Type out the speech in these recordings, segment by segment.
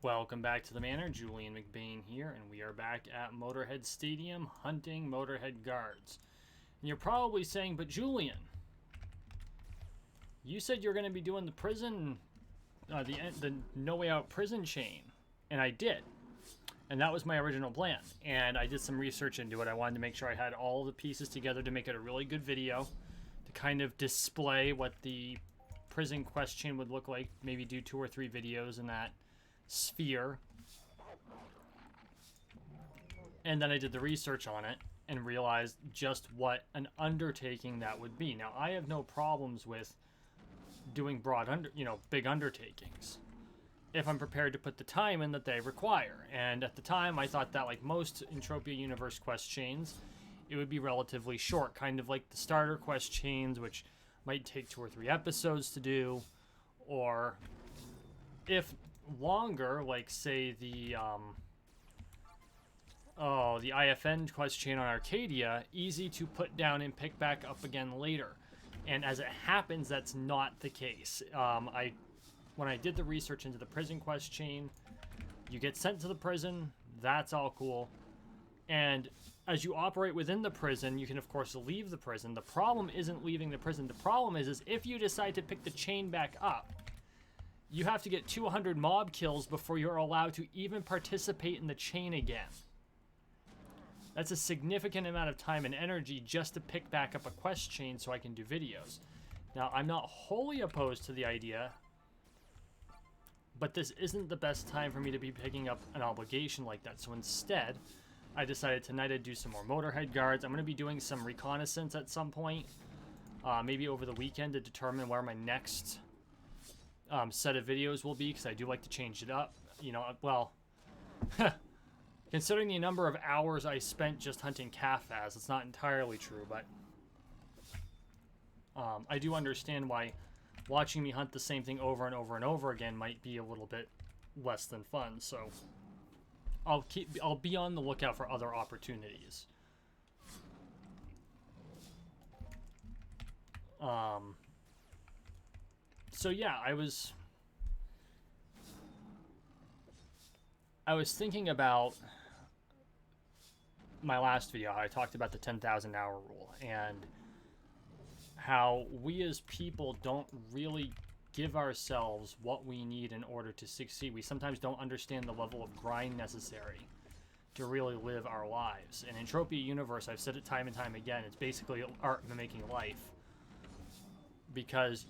Welcome back to the Manor. Julian McBain here, and we are back at Motorhead Stadium hunting Motorhead guards. And you're probably saying, but Julian, you said you're going to be doing the prison, the No Way Out prison chain. And I did. And that was my original plan. And I did some research into it. I wanted to make sure I had all the pieces together to make it a really good video, to kind of display what the prison quest chain would look like. Maybe do 2 or 3 videos in that sphere. And then I did the research on it and realized just what an undertaking that would be. Now, I have no problems with doing big undertakings if I'm prepared to put the time in that they require. And at the time, I thought that, like most Entropia universe quest chains, it would be relatively short, kind of like the starter quest chains, which might take 2 or 3 episodes to do, or if longer, like say the IFN quest chain on Arcadia, easy to put down and pick back up again later. And as it happens, that's not the case. When I did the research into the prison quest chain, you get sent to the prison, that's all cool. And as you operate within the prison, you can of course leave the prison. The problem isn't leaving the prison. The problem is if you decide to pick the chain back up, you have to get 200 mob kills before you're allowed to even participate in the chain again. That's a significant amount of time and energy just to pick back up a quest chain so I can do videos. Now, I'm not wholly opposed to the idea, but this isn't the best time for me to be picking up an obligation like that. So instead, I decided tonight I'd do some more Motorhead guards. I'm going to be doing some reconnaissance at some point, maybe over the weekend, to determine where my next set of videos will be, because I do like to change it up. You know, well, considering the number of hours I spent just hunting Cafaz, it's not entirely true, but I do understand why watching me hunt the same thing over and over and over again might be a little bit less than fun. So I'll be on the lookout for other opportunities. So yeah, I was thinking about my last video, how I talked about the 10,000 hour rule, and how we as people don't really give ourselves what we need in order to succeed. We sometimes don't understand the level of grind necessary to really live our lives. And in Entropia Universe, I've said it time and time again, it's basically art mimicking life. Because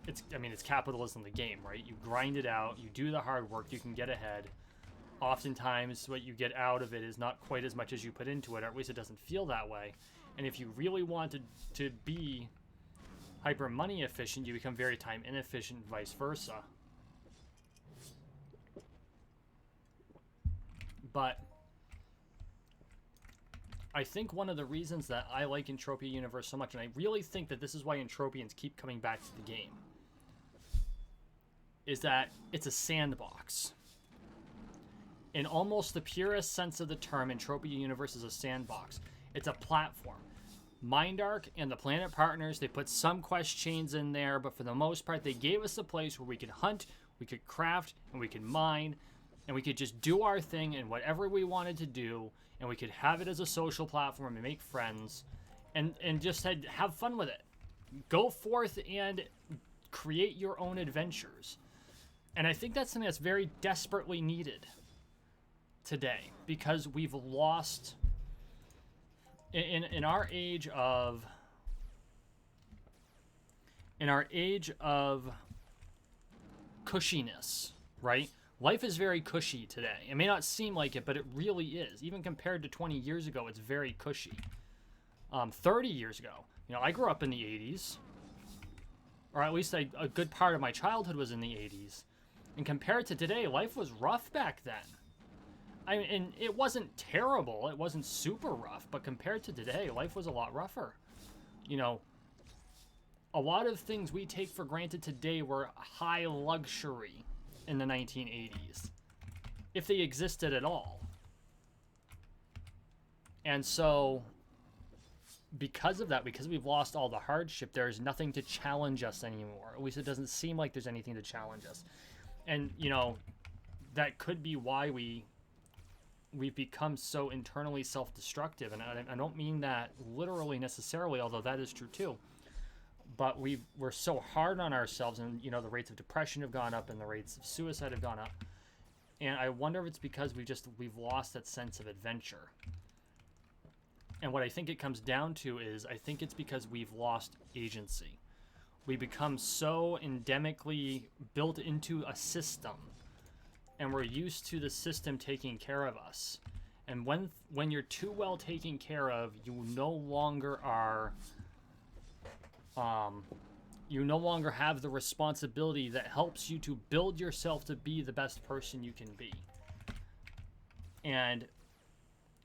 it's capitalism, the game, right? You grind it out, you do the hard work, you can get ahead. Oftentimes, what you get out of it is not quite as much as you put into it, or at least it doesn't feel that way. And if you really want to be hyper money efficient, you become very time inefficient, and vice versa. But I think one of the reasons that I like Entropia Universe so much, and I really think that this is why Entropians keep coming back to the game, is that it's a sandbox. In almost the purest sense of the term, Entropia Universe is a sandbox. It's a platform. Mindark and the Planet Partners, they put some quest chains in there, but for the most part, they gave us a place where we could hunt, we could craft, and we could mine, and we could just do our thing and whatever we wanted to do, and we could have it as a social platform and make friends, and just have fun with it. Go forth and create your own adventures. And I think that's something that's very desperately needed today, because we've lost in our age of cushiness, right? Life is very cushy today. It may not seem like it, but it really is. Even compared to 20 years ago, it's very cushy. 30 years ago, I grew up in the 80s, or at least a good part of my childhood was in the 80s. And compared to today, life was rough back then. And it wasn't terrible. It wasn't super rough, but compared to today, life was a lot rougher. A lot of things we take for granted today were high luxury in the 1980s, if they existed at all. And so, because of that, because we've lost all the hardship, there's nothing to challenge us anymore. At least it doesn't seem like there's anything to challenge us. And, you know, that could be why we've become so internally self-destructive. And I don't mean that literally necessarily, although that is true too. But we're so hard on ourselves, and, you know, the rates of depression have gone up and the rates of suicide have gone up. And I wonder if it's because we've lost that sense of adventure. And what I think it comes down to is, I think it's because we've lost agency. We become so endemically built into a system, and we're used to the system taking care of us. And when you're too well taken care of, you no longer are, you no longer have the responsibility that helps you to build yourself to be the best person you can be. And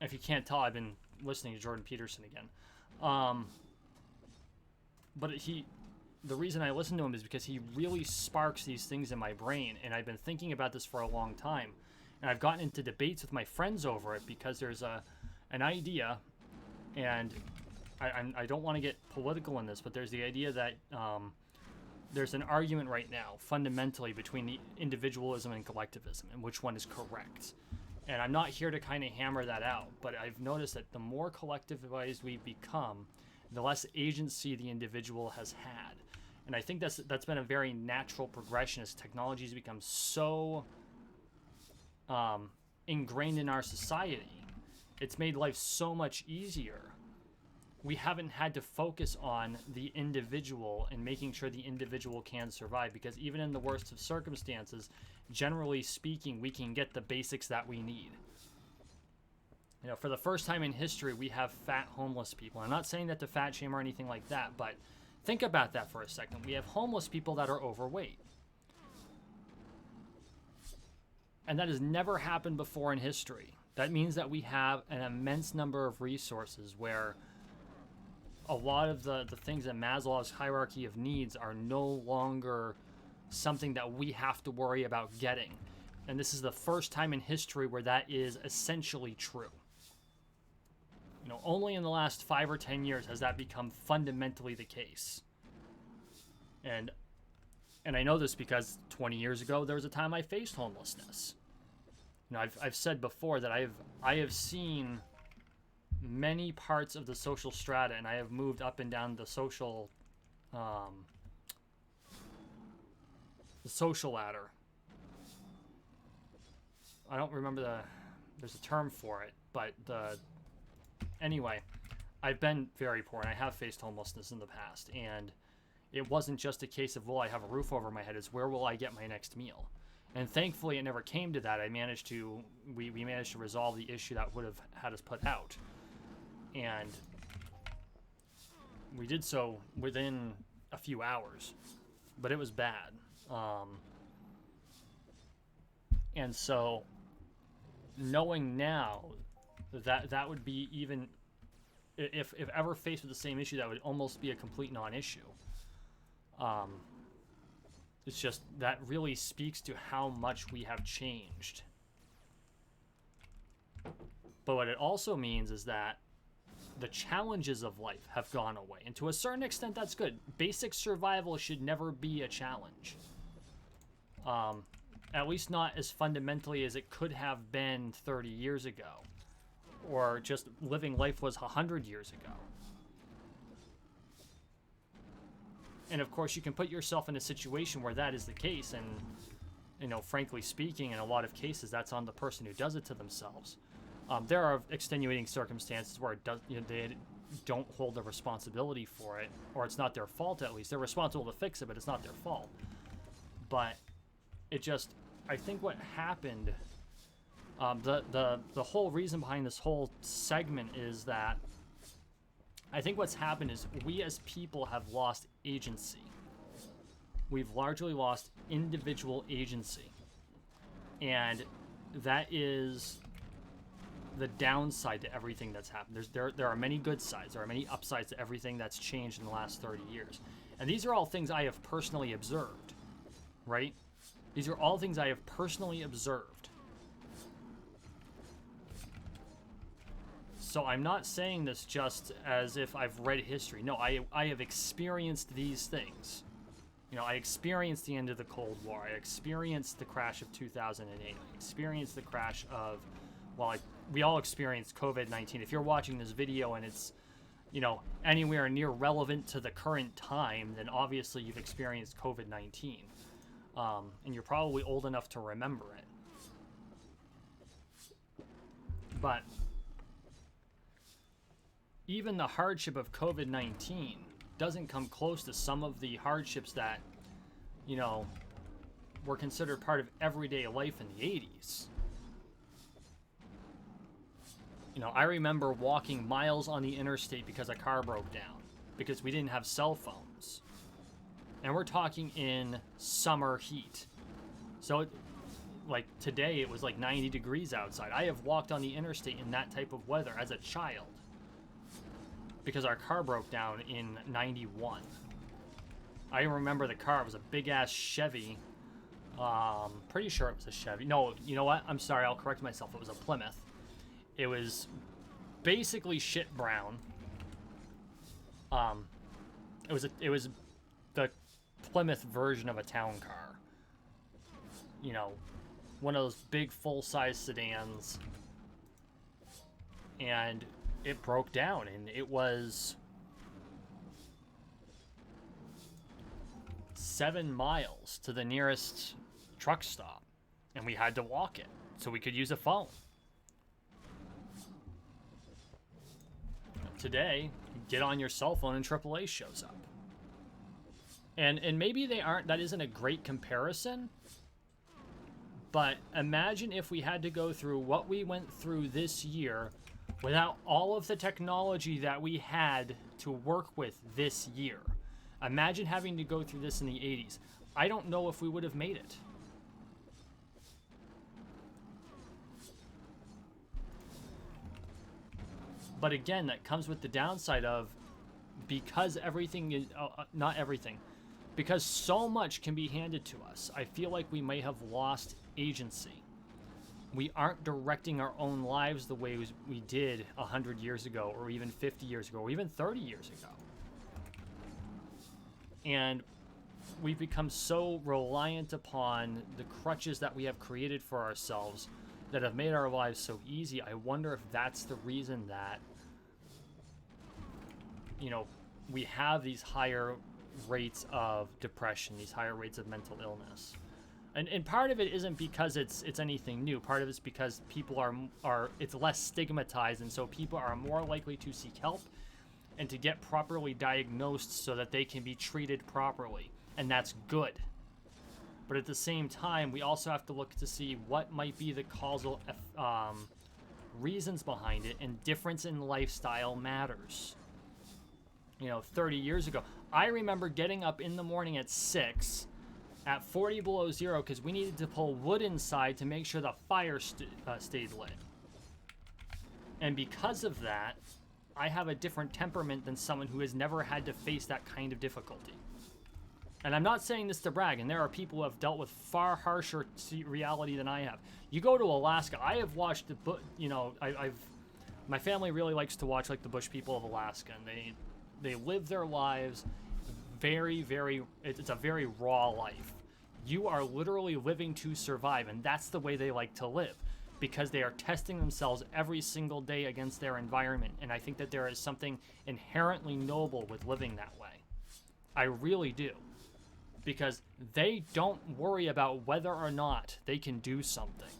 if you can't tell, I've been listening to Jordan Peterson again. But the reason I listen to him is because he really sparks these things in my brain, and I've been thinking about this for a long time. And I've gotten into debates with my friends over it because there's an idea, and I don't want to get political in this, but there's the idea that there's an argument right now, fundamentally, between the individualism and collectivism, and which one is correct. And I'm not here to kind of hammer that out, but I've noticed that the more collectivized we become, the less agency the individual has had. And I think that's been a very natural progression as technology has become so ingrained in our society. It's made life so much easier. We haven't had to focus on the individual and making sure the individual can survive, because even in the worst of circumstances, generally speaking, we can get the basics that we need. You know, for the first time in history, we have fat homeless people. I'm not saying that to fat shame or anything like that, but think about that for a second. We have homeless people that are overweight. And that has never happened before in history. That means that we have an immense number of resources where a lot of the things in Maslow's hierarchy of needs are no longer something that we have to worry about getting. And this is the first time in history where that is essentially true. You know, only in the last 5 or 10 years has that become fundamentally the case. And I know this because 20 years ago, there was a time I faced homelessness. You know, I've said before that I have seen many parts of the social strata, and I have moved up and down the social ladder. I don't remember there's a term for it, but anyway, I've been very poor, and I have faced homelessness in the past, and it wasn't just a case of, will I have a roof over my head? It's where will I get my next meal? And thankfully, it never came to that. We managed to resolve the issue that would have had us put out. And we did so within a few hours, but it was bad. And so knowing now that would be, even if ever faced with the same issue, that would almost be a complete non-issue. It's just that really speaks to how much we have changed. But what it also means is that the challenges of life have gone away. And to a certain extent, that's good. Basic survival should never be a challenge. At least not as fundamentally as it could have been 30 years ago. Or just living life was 100 years ago. And of course, you can put yourself in a situation where that is the case. And, you know, frankly speaking, in a lot of cases, that's on the person who does it to themselves. There are extenuating circumstances where they don't hold the responsibility for it, or it's not their fault at least. They're responsible to fix it, but it's not their fault. But I think what happened, the whole reason behind this whole segment is that I think what's happened is we as people have lost agency. We've largely lost individual agency. And that is the downside to everything that's happened. There are many good sides. There are many upsides to everything that's changed in the last 30 years. And these are all things I have personally observed, right? These are all things I have personally observed. So I'm not saying this just as if I've read history. No, I have experienced these things. I experienced the end of the Cold War. I experienced the crash of 2008. I experienced the crash of, we all experienced COVID-19. If you're watching this video and it's, anywhere near relevant to the current time, then obviously you've experienced COVID-19. And you're probably old enough to remember it. But even the hardship of COVID-19 doesn't come close to some of the hardships that, were considered part of everyday life in the 80s. I remember walking miles on the interstate because a car broke down, because we didn't have cell phones. And we're talking in summer heat. So, today it was 90 degrees outside. I have walked on the interstate in that type of weather as a child, because our car broke down in 91. I remember the car. It was a big-ass Chevy. Pretty sure it was a Chevy. No, you know what? I'm sorry. I'll correct myself. It was a Plymouth. It was basically shit brown. It was the Plymouth version of a town car. One of those big full-size sedans. And it broke down, and it was 7 miles to the nearest truck stop, and we had to walk it so we could use a phone. Today, get on your cell phone and AAA shows up. And maybe that isn't a great comparison, but imagine if we had to go through what we went through this year without all of the technology that we had to work with this year. Imagine having to go through this in the 80s. I don't know if we would have made it. But again, that comes with the downside of, because everything is, not everything, because so much can be handed to us, I feel like we may have lost agency. We aren't directing our own lives the way we did 100 years ago, or even 50 years ago, or even 30 years ago. And we've become so reliant upon the crutches that we have created for ourselves that have made our lives so easy. I wonder if that's the reason that, we have these higher rates of depression, these higher rates of mental illness. And part of it isn't because it's anything new. Part of it's because people are it's less stigmatized, and so people are more likely to seek help and to get properly diagnosed so that they can be treated properly. And that's good. But at the same time, we also have to look to see what might be the causal reasons behind it, and difference in lifestyle matters. 30 years ago, I remember getting up in the morning at 6 at 40 below zero because we needed to pull wood inside to make sure the fire stayed lit. And because of that, I have a different temperament than someone who has never had to face that kind of difficulty. And I'm not saying this to brag, and there are people who have dealt with far harsher reality than I have. You go to Alaska, I have watched my family really likes to watch the Bush people of Alaska, and they live their lives very, very, it's a very raw life. You are literally living to survive, and that's the way they like to live, because they are testing themselves every single day against their environment. And I think that there is something inherently noble with living that way. I really do. Because they don't worry about whether or not they can do something.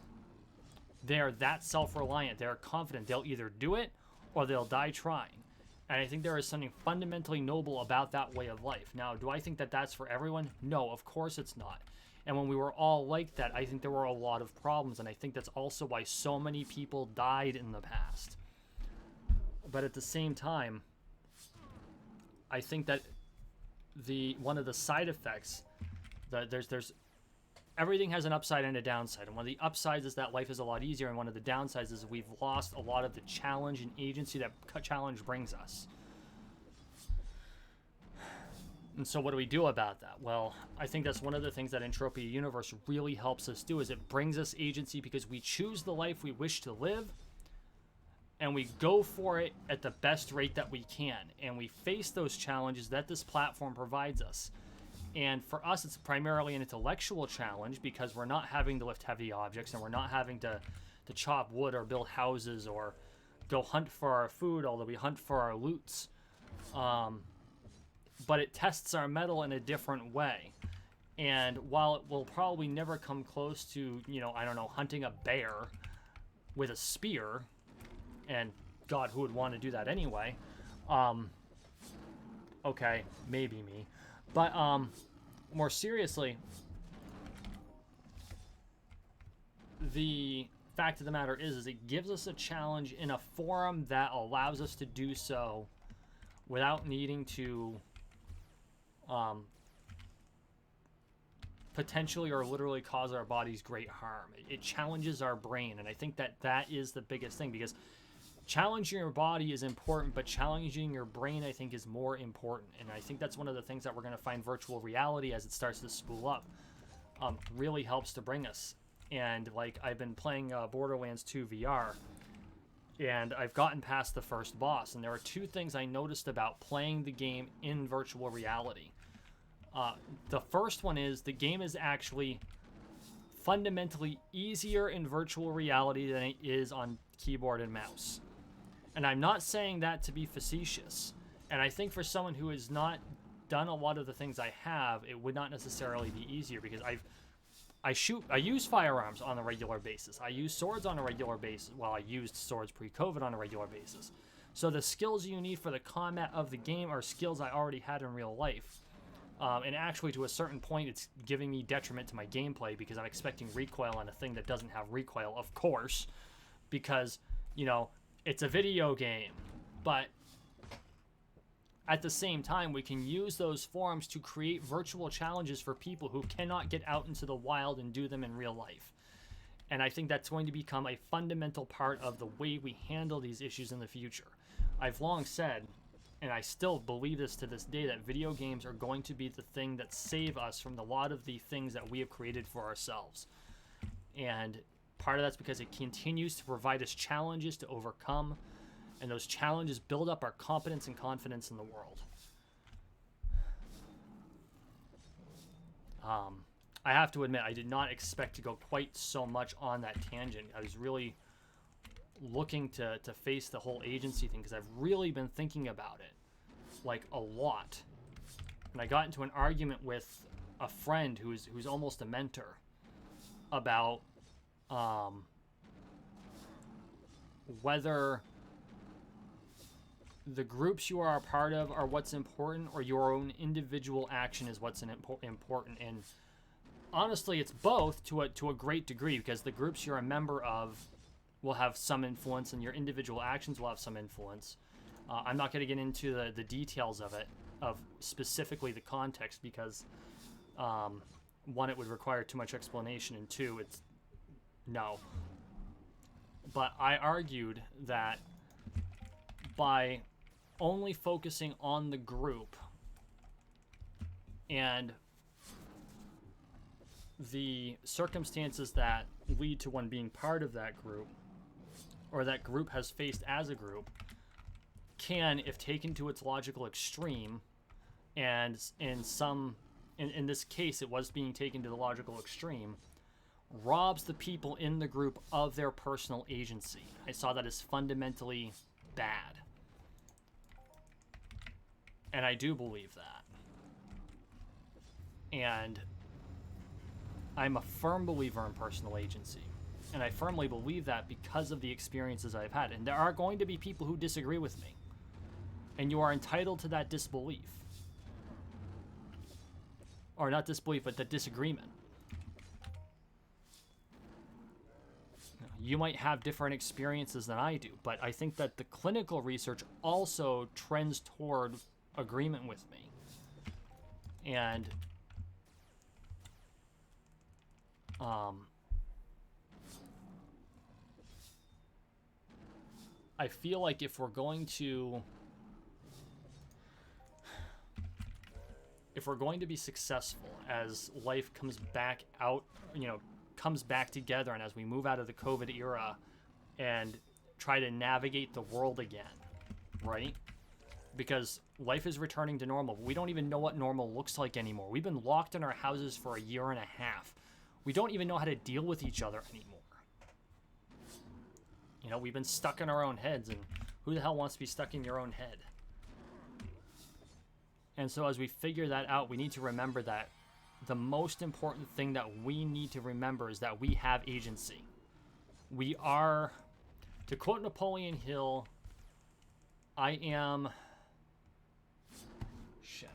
They're that self-reliant. They're confident. They'll either do it or they'll die trying. And I think there is something fundamentally noble about that way of life. Now, do I think that that's for everyone? No, of course it's not. And when we were all like that, I think there were a lot of problems. And I think that's also why so many people died in the past. But at the same time, I think that one of the side effects, that there's everything has an upside and a downside. And one of the upsides is that life is a lot easier, and one of the downsides is we've lost a lot of the challenge and agency that challenge brings us. And so what do we do about that? Well, I think that's one of the things that Entropia Universe really helps us do, is it brings us agency because we choose the life we wish to live, and we go for it at the best rate that we can. And we face those challenges that this platform provides us. And for us, it's primarily an intellectual challenge because we're not having to lift heavy objects and we're not having to chop wood or build houses or go hunt for our food, although we hunt for our loots. But it tests our mettle in a different way. And while it will probably never come close to, I don't know, hunting a bear with a spear, and God, who would want to do that anyway? Okay, maybe me. But more seriously, the fact of the matter is it gives us a challenge in a forum that allows us to do so without needing to potentially or literally cause our bodies great harm. It challenges our brain, and I think that is the biggest thing, because challenging your body is important, but challenging your brain, I think, is more important. And I think that's one of the things that we're going to find virtual reality, as it starts to spool up, really helps to bring us. And like, I've been playing Borderlands 2 VR, and I've gotten past the first boss, and there are two things I noticed about playing the game in virtual reality. The first one is the game is actually fundamentally easier in virtual reality than it is on keyboard and mouse. And I'm not saying that to be facetious. And I think for someone who has not done a lot of the things I have, it would not necessarily be easier, because I use firearms on a regular basis. I use swords on a regular basis. Well, I used swords pre-COVID on a regular basis. So the skills you need for the combat of the game are skills I already had in real life. And actually, to a certain point, it's giving me detriment to my gameplay, because I'm expecting recoil on a thing that doesn't have recoil, of course, because, it's a video game. But at the same time, we can use those forums to create virtual challenges for people who cannot get out into the wild and do them in real life. And I think that's going to become a fundamental part of the way we handle these issues in the future. I've long said, and I still believe this to this day, that video games are going to be the thing that save us from a lot of the things that we have created for ourselves. And part of that's because it continues to provide us challenges to overcome, and those challenges build up our competence and confidence in the world. I have to admit, I did not expect to go quite so much on that tangent. I was really looking to face the whole agency thing, because I've really been thinking about it, like, a lot. And I got into an argument with a friend who's almost a mentor about whether the groups you are a part of are what's important, or your own individual action is what's important. And honestly, it's both to a great degree, because the groups you're a member of will have some influence, and your individual actions will have some influence. I'm not going to get into the details of it, of specifically the context, because one, it would require too much explanation, and two, it's no. But I argued that by only focusing on the group and the circumstances that lead to one being part of that group, or that group has faced as a group, can, if taken to its logical extreme, and in this case it was being taken to the logical extreme, robs the people in the group of their personal agency. I saw that as fundamentally bad. And I do believe that. And I'm a firm believer in personal agency. And I firmly believe that because of the experiences I've had. And there are going to be people who disagree with me. And you are entitled to that disbelief. Or not disbelief, but the disagreement. You might have different experiences than I do, but I think that the clinical research also trends toward agreement with me. And I feel like if we're going to be successful as life comes back out, comes back together, and as we move out of the COVID era and try to navigate the world again, right? because life is returning to normal. We don't even know what normal looks like anymore. We've been locked in our houses for a year and a half. We don't even know how to deal with each other anymore. You know, we've been stuck in our own heads, and who the hell wants to be stuck in your own head? And so as we figure that out, we need to remember that the most important thing that we need to remember is that we have agency. We are, to quote Napoleon Hill, I am... Shit.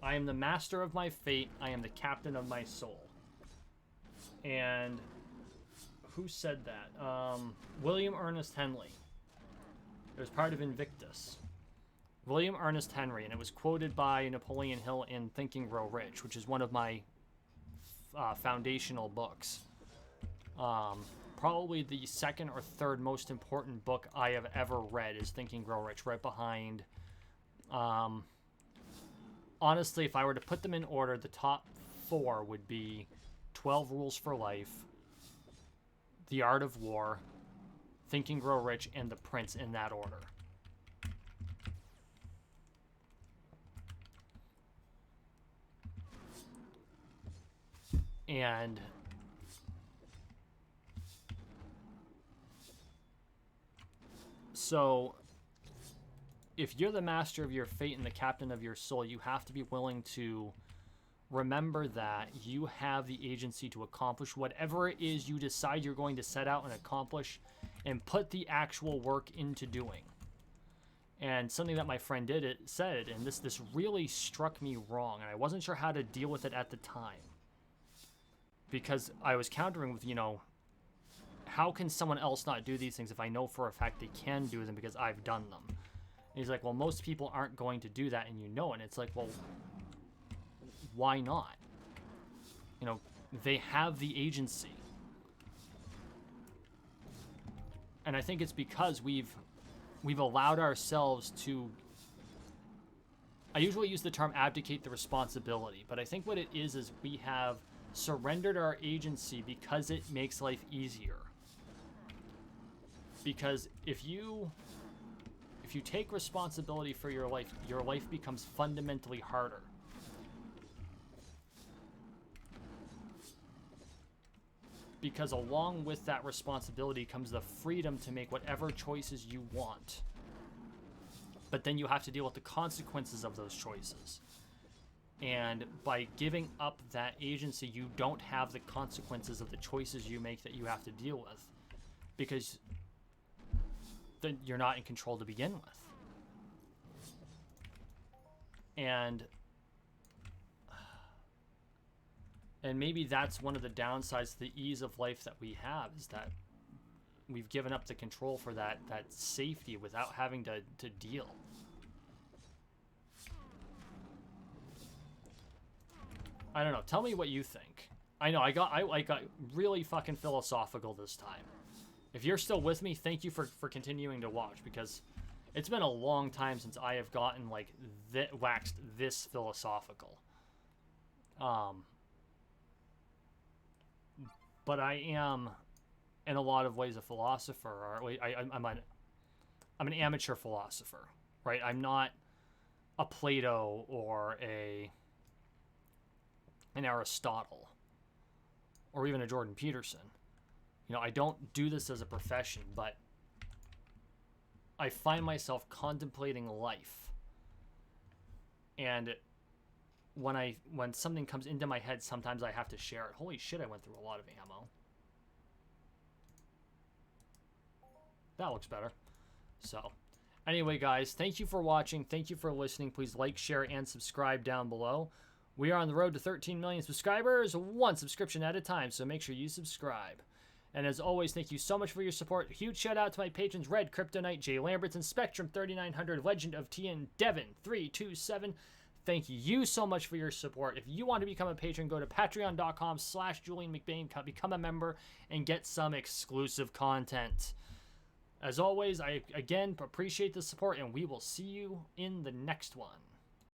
I am the master of my fate. I am the captain of my soul. And who said that? William Ernest Henley. It was part of Invictus. William Ernest Henry, and it was quoted by Napoleon Hill in Think and Grow Rich, which is one of my foundational books. Probably the second or third most important book I have ever read is Think and Grow Rich, right behind... honestly, if I were to put them in order, the top 4 would be 12 Rules for Life, The Art of War, Think and Grow Rich, and The Prince, in that order. And so, if you're the master of your fate and the captain of your soul, you have to be willing to remember that you have the agency to accomplish whatever it is you decide you're going to set out and accomplish, and put the actual work into doing. And something that my friend said, and this really struck me wrong, and I wasn't sure how to deal with it at the time. Because I was countering with, you know, how can someone else not do these things if I know for a fact they can do them because I've done them? And he's like, well, most people aren't going to do that, and you know it. And it's like, well, why not? You know, they have the agency. And I think it's because we've allowed ourselves to... I usually use the term abdicate the responsibility, but I think what it is we have surrendered our agency because it makes life easier. Because if you take responsibility for your life becomes fundamentally harder. Because along with that responsibility comes the freedom to make whatever choices you want. But then you have to deal with the consequences of those choices. And by giving up that agency, you don't have the consequences of the choices you make that you have to deal with. Because then you're not in control to begin with. And maybe that's one of the downsides to the ease of life that we have, is that we've given up the control for that safety without having to deal. I don't know. Tell me what you think. I know I got really fucking philosophical this time. If you're still with me, thank you for continuing to watch, because it's been a long time since I have gotten like waxed this philosophical. But I am, in a lot of ways, a philosopher. Or I'm an amateur philosopher, right? I'm not a Plato or an Aristotle or even a Jordan Peterson. You know, I don't do this as a profession, but I find myself contemplating life. And when something comes into my head, sometimes I have to share it. Holy shit, I went through a lot of ammo. That looks better. So, anyway, guys, thank you for watching. Thank you for listening. Please like, share, and subscribe down below. We are on the road to 13 million subscribers, one subscription at a time, so make sure you subscribe. And as always, thank you so much for your support. Huge shout out to my patrons, Red, Kryptonite, Jay Lambertson, Spectrum 3900, Legend of TN, Devin 327. Thank you so much for your support. If you want to become a patron, go to patreon.com/JulianMcBain, become a member, and get some exclusive content. As always, I again appreciate the support, and we will see you in the next one.